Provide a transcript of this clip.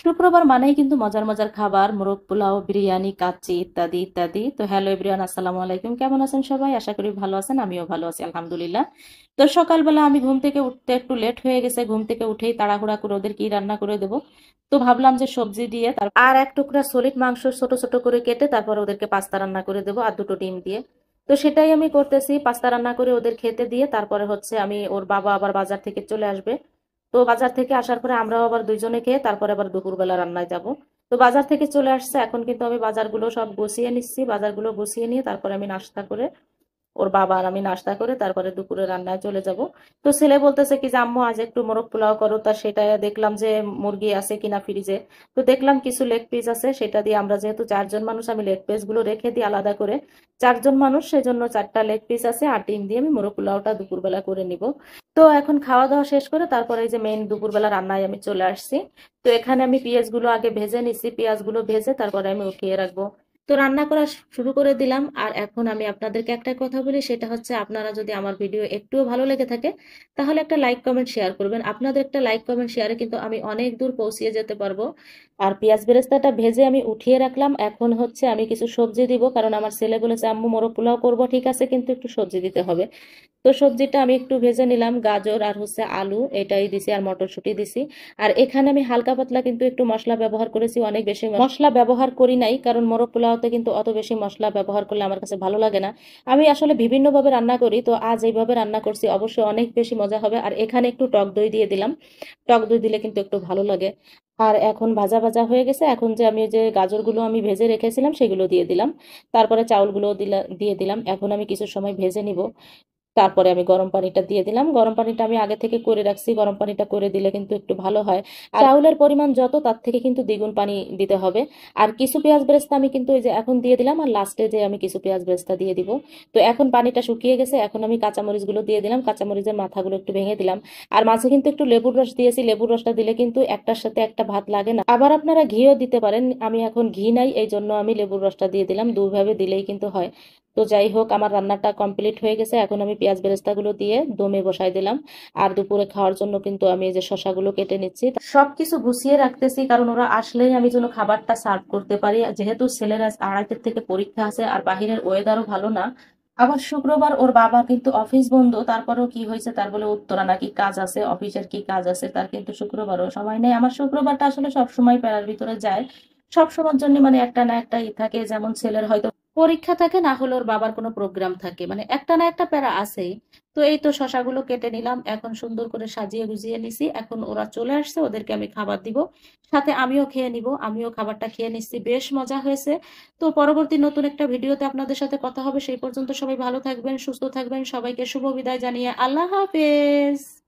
শুক্রবার মানেই কিন্তু মজার মজার খাবার, মোরগ পোলাও, বিরিয়ানি, কাচ্চি ইত্যাদি ইত্যাদি। তো হ্যালো এভরিওয়ান, আসসালামু আলাইকুম। কেমন আছেন সবাই? আশা করি ভালো আছেন, আমিও ভালো আছি আলহামদুলিল্লাহ। তো সকালবেলা আমি ঘুম থেকে উঠতে একটু লেট হয়ে গেছে, ঘুম থেকে উঠেই তাড়াহুড়া করে ওদের কি রান্না করে দেবো। তো ভাবলাম যে সবজি দিয়ে আর এক টুকরা সলিড মাংস ছোট ছোট করে কেটে তারপর ওদেরকে পাস্তা রান্না করে দেবো আর দুটো ডিম দিয়ে। তো সেটাই আমি করতেছি, পাস্তা রান্না করে ওদের খেতে দিয়ে তারপরে হচ্ছে আমি ওর বাবা আবার বাজার থেকে চলে আসবে। তো বাজার থেকে আসার পরে আমরাও আবার দুইজনে খেয়ে তারপরে আবার দুপুরবেলা রান্নায় যাব। তো বাজার থেকে চলে আসছে, এখন কিন্তু আমি বাজারগুলো সব গুছিয়ে নিচ্ছি। বাজারগুলো গুছিয়ে নিয়ে তারপরে আমি নাস্তা করে, ওর বাবা আর আমি নাস্তা করে তারপরে দুপুরে রান্নায় চলে যাব। তো ছেলে বলতেছে কি যে আম্মু আজ একটু মোরগ পোলাও করো, তা সেটা দেখলাম যে মুরগি আছে কিনা ফ্রিজে। তো দেখলাম কিছু লেগ পিস আছে, সেটা দিয়ে আমরা যেহেতু 4 জন মানুষ, আমি লেগ পিস গুলো রেখে দিই আলাদা করে। 4 জন মানুষ সেজন্য 4টা লেগ পিস আছে, আর ডিম দিয়ে আমি মোরগ পোলাওটা দুপুরবেলা করে নিব। তো এখন খাওয়া দাওয়া শেষ করে তারপরে এই যে মেইন দুপুরবেলা রান্নায় আমি চলে আসছি। তো এখানে আমি পেঁয়াজগুলো আগে ভেজে নিছি, পেঁয়াজগুলো ভেজে তারপরে আমি উঠিয়ে রাখবো। তো রান্না করা শুরু করে দিলাম। আর এখন আমি আপনাদেরকে একটা কথা বলি, সেটা হচ্ছে আপনারা যদি আমার ভিডিও একটুও ভালো লেগে থাকে তাহলে একটা লাইক কমেন্ট শেয়ার করবেন। আপনাদের একটা লাইক কমেন্ট শেয়ারে কিন্তু আমি অনেক দূর পৌঁছিয়ে যেতে পারবো। আর পেঁয়াজ বেরেস্তাটা ভেজে আমি উঠিয়ে রাখলাম, এখন হচ্ছে আমি কিছু সবজি দিব, কারণ আমার ছেলে বলেছে আম্মু মোরগ পোলাও করবো, ঠিক আছে কিন্তু একটু সবজি দিতে হবে। তো সবজিটা আমি একটু ভেজে নিলাম, গাজর আর হচ্ছে আলু এটাই দিছি, আর মটরশুঁটি দিছি। আর এখানে আমি হালকা পাতলা কিন্তু একটু মশলা ব্যবহার করেছি, অনেক বেশি মশলা ব্যবহার করি নাই, কারণ মোরগ পোলাওতে কিন্তু অত বেশি মশলা ব্যবহার করলে আমার কাছে ভালো লাগে না। আমি আসলে বিভিন্ন ভাবে রান্না করি, তো আজ এইভাবে রান্না করছি, অবশ্যই অনেক বেশি মজা হবে। আর এখানে একটু টক দই দিয়ে দিলাম, টক দই দিলে কিন্তু একটু ভালো লাগে। আর এখন ভাজা ভাজা হয়ে গেছে, এখন যে আমি যে গাজরগুলো আমি ভেজে রেখেছিলাম সেগুলো দিয়ে দিলাম, তারপরে চাউলগুলো দিয়ে দিলাম। এখন আমি কিছু সময় ভেজে নিব, তারপরে আমি গরম পানিটা দিয়ে দিলাম। গরম পানিটা আমি আগে থেকে করে রাখছি, গরম পানিটা করে দিলে কিন্তু একটু ভালো হয়। আর চাউলের পরিমাণ যত তার থেকে কিন্তু দ্বিগুণ পানি দিতে হবে। আর কিছু পেঁয়াজ বেরেস্তা আমি কিন্তু এই যে এখন দিয়ে দিলাম, আর লাস্টে যে আমি কিছু পেঁয়াজ বেরেস্তা দিয়ে দিব। তো এখন পানিটা শুকিয়ে গেছে, এখন আমি কাঁচামরিচগুলো দিয়ে দিলাম, কাঁচামরিচের মাথাগুলো একটু ভেঙে দিলাম। আর মাঝে কিন্তু একটু লেবুর রস দিয়েছি, লেবুর রসটা দিলে কিন্তু একটার সাথে একটা ভাত লাগে না। আবার আপনারা ঘিও দিতে পারেন, আমি এখন ঘি নাই এই জন্য আমি লেবুর রসটা দিয়ে দিলাম, দুইভাবে দিলেই কিন্তু হয়। তো যাই হোক, আমার রান্নাটা কমপ্লিট হয়ে গেছে, এখন আমি পেঁয়াজ বেরেস্তাগুলো দিয়ে দমে বসাই দিলাম। আর দুপুরে খাওয়ার জন্য কিন্তু আমি এই যে শশাগুলো কেটে নিচ্ছি, সবকিছু গুছিয়ে রাখতেছি, কারণ ওরা আসলেই আমি যেন খাবারটা সার্ভ করতে পারি। যেহেতু ছেলের আজ 2:30 থেকে পরীক্ষা আছে, আর বাহিরের ওয়েদারও ভালো না। আবার শুক্রবার ওর বাবা কিন্তু অফিস বন্ধ, তারপরেও কি হয়েছে তার বলে উত্তরা নাকি কাজ আছে, অফিসের কি কাজ আছে তার, কিন্তু শুক্রবারও সময় নেই। আমার শুক্রবারটা আসলে সবসময় প্যারার ভিতরে যায়, সব সময়ের জন্য মানে একটা না একটা থাকে, যেমন ছেলের হয়তো পরীক্ষা থাকে, না হলে ওর বাবার কোনো প্রোগ্রাম থাকে, মানে একটা না একটা প্যারা আছেই। তো এই তো শশাগুলো কেটে নিলাম, এখন সুন্দর করে সাজিয়ে গুজিয়ে নিছি। এখন ওরা চলে আসছে, ওদেরকে আমি খাবার দিব, সাথে আমিও খেয়ে নিব। আমিও খাবারটা খেয়ে নিচ্ছি, বেশ মজা হয়েছে। তো পরবর্তী নতুন একটা ভিডিওতে আপনাদের সাথে কথা হবে, সেই পর্যন্ত সবাই ভালো থাকবেন, সুস্থ থাকবেন। সবাইকে শুভ বিদায় জানিয়ে আল্লাহ হাফেজ।